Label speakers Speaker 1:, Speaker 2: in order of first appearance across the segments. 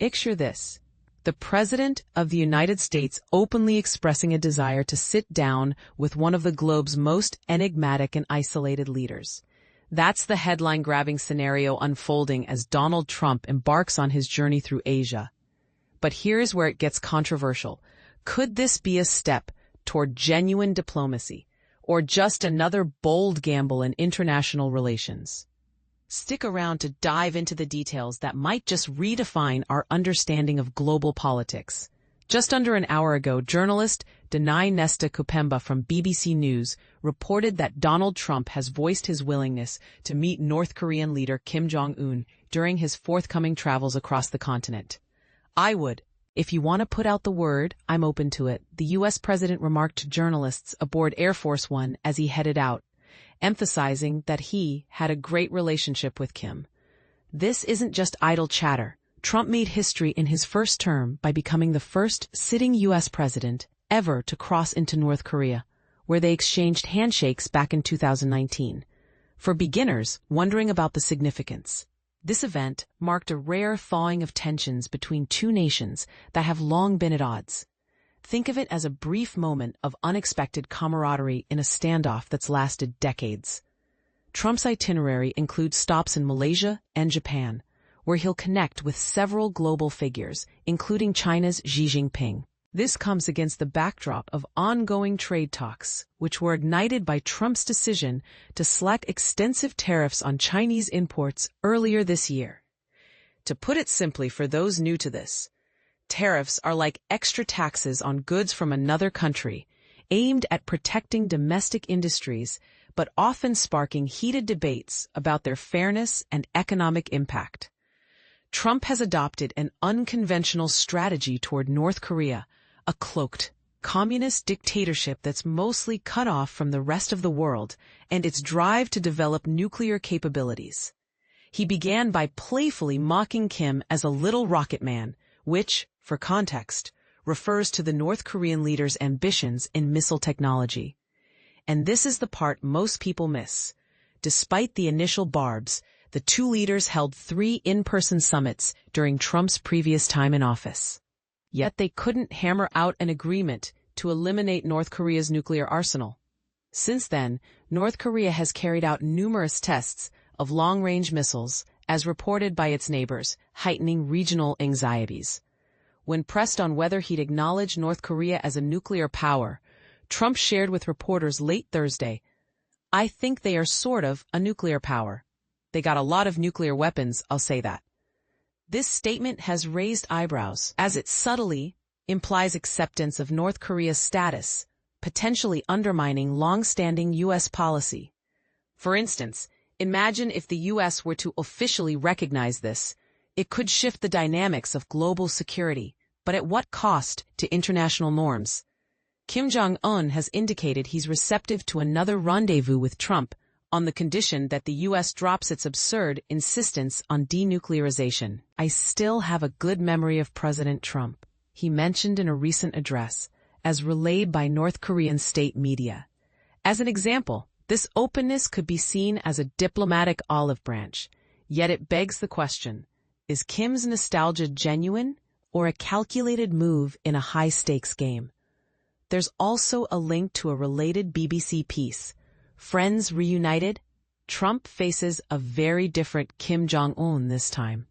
Speaker 1: Picture this. The President of the United States openly expressing a desire to sit down with one of the globe's most enigmatic and isolated leaders. That's the headline-grabbing scenario unfolding as Donald Trump embarks on his journey through Asia. But here's where it gets controversial. Could this be a step toward genuine diplomacy, or just another bold gamble in international relations? Stick around to dive into the details that might just redefine our understanding of global politics. Just under an hour ago, journalist Danai Nesta Kupemba from BBC News reported that Donald Trump has voiced his willingness to meet North Korean leader Kim Jong Un during his forthcoming travels across the continent. "I would. If you want to put out the word, I'm open to it," the U.S. president remarked to journalists aboard Air Force One as he headed out, emphasizing that he had a great relationship with Kim. This isn't just idle chatter. Trump made history in his first term by becoming the first sitting U.S. president ever to cross into North Korea, where they exchanged handshakes back in 2019. For beginners wondering about the significance, this event marked a rare thawing of tensions between two nations that have long been at odds. Think of it as a brief moment of unexpected camaraderie in a standoff that's lasted decades. Trump's itinerary includes stops in Malaysia and Japan, where he'll connect with several global figures, including China's Xi Jinping. This comes against the backdrop of ongoing trade talks, which were ignited by Trump's decision to slash extensive tariffs on Chinese imports earlier this year. To put it simply for those new to this, tariffs are like extra taxes on goods from another country, aimed at protecting domestic industries, but often sparking heated debates about their fairness and economic impact. Trump has adopted an unconventional strategy toward North Korea, a cloaked, communist dictatorship that's mostly cut off from the rest of the world and its drive to develop nuclear capabilities. He began by playfully mocking Kim as a little rocket man, which, for context, refers to the North Korean leader's ambitions in missile technology. And this is the part most people miss. Despite the initial barbs, the two leaders held 3 in-person summits during Trump's previous time in office. Yet they couldn't hammer out an agreement to eliminate North Korea's nuclear arsenal. Since then, North Korea has carried out numerous tests of long-range missiles, as reported by its neighbors, heightening regional anxieties. When pressed on whether he'd acknowledge North Korea as a nuclear power, Trump shared with reporters late Thursday, "I think they are sort of a nuclear power. They got a lot of nuclear weapons, I'll say that." This statement has raised eyebrows, as it subtly implies acceptance of North Korea's status, potentially undermining long-standing U.S. policy. For instance, imagine if the U.S. were to officially recognize this. It could shift the dynamics of global security, but at what cost to international norms? Kim Jong Un has indicated he's receptive to another rendezvous with Trump, on the condition that the U.S. drops its absurd insistence on denuclearization. "I still have a good memory of President Trump," he mentioned in a recent address, as relayed by North Korean state media. As an example, this openness could be seen as a diplomatic olive branch, yet it begs the question, is Kim's nostalgia genuine or a calculated move in a high-stakes game? There's also a link to a related BBC piece, Friends Reunited? Trump faces a very different Kim Jong Un this time.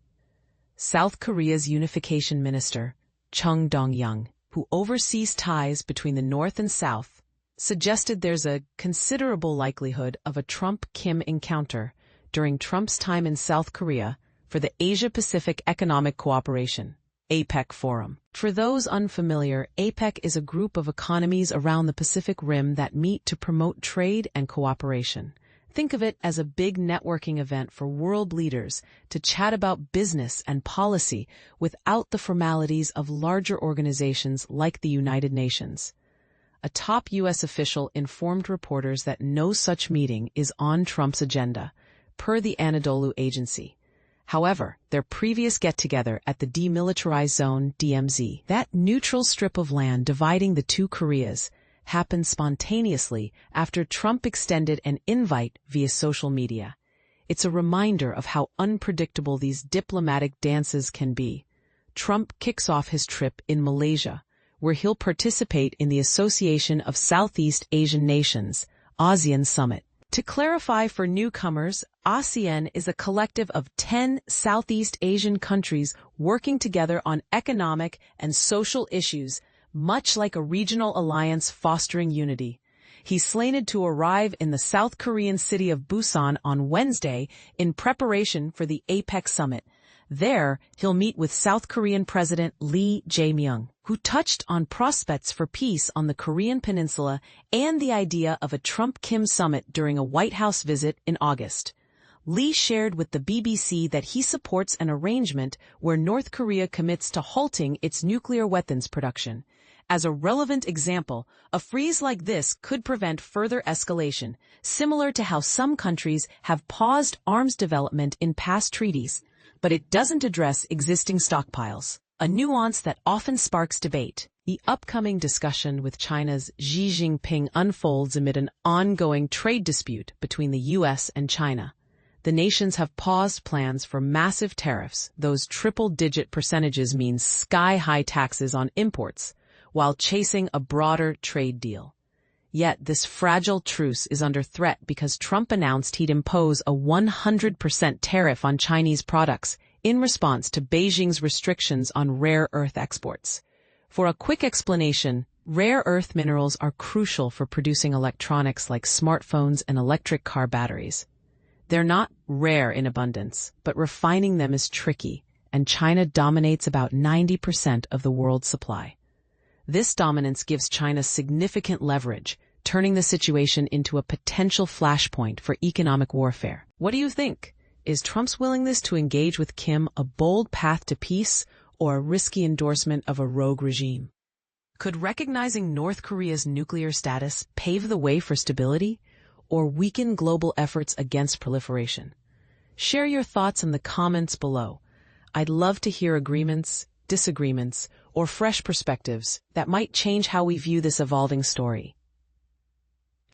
Speaker 1: South Korea's unification minister, Chung Dong-young, who oversees ties between the North and South, suggested there's a considerable likelihood of a Trump-Kim encounter during Trump's time in South Korea for the Asia-Pacific Economic Cooperation (APEC) Forum. For those unfamiliar, APEC is a group of economies around the Pacific Rim that meet to promote trade and cooperation. Think of it as a big networking event for world leaders to chat about business and policy without the formalities of larger organizations like the United Nations. A top U.S. official informed reporters that no such meeting is on Trump's agenda, per the Anadolu Agency. However, their previous get-together at the Demilitarized Zone (DMZ), that neutral strip of land dividing the two Koreas, happened spontaneously after Trump extended an invite via social media. It's a reminder of how unpredictable these diplomatic dances can be. Trump kicks off his trip in Malaysia, where he'll participate in the Association of Southeast Asian Nations, ASEAN Summit. To clarify for newcomers, ASEAN is a collective of 10 Southeast Asian countries working together on economic and social issues, much like a regional alliance fostering unity. He's slated to arrive in the South Korean city of Busan on Wednesday in preparation for the APEC summit. There, he'll meet with South Korean President Lee Jae-myung, who touched on prospects for peace on the Korean peninsula and the idea of a Trump-Kim summit during a White House visit in August. Lee shared with the BBC that he supports an arrangement where North Korea commits to halting its nuclear weapons production. As a relevant example, a freeze like this could prevent further escalation, similar to how some countries have paused arms development in past treaties, but it doesn't address existing stockpiles, a nuance that often sparks debate. The upcoming discussion with China's Xi Jinping unfolds amid an ongoing trade dispute between the U.S. and China. The nations have paused plans for massive tariffs. Those triple-digit percentages mean sky-high taxes on imports, while chasing a broader trade deal. Yet this fragile truce is under threat because Trump announced he'd impose a 100% tariff on Chinese products in response to Beijing's restrictions on rare earth exports. For a quick explanation, rare earth minerals are crucial for producing electronics like smartphones and electric car batteries. They're not rare in abundance, but refining them is tricky, and China dominates about 90% of the world's supply. This dominance gives China significant leverage, turning the situation into a potential flashpoint for economic warfare. What do you think? Is Trump's willingness to engage with Kim a bold path to peace or a risky endorsement of a rogue regime? Could recognizing North Korea's nuclear status pave the way for stability or weaken global efforts against proliferation? Share your thoughts in the comments below. I'd love to hear agreements, disagreements, or fresh perspectives that might change how we view this evolving story.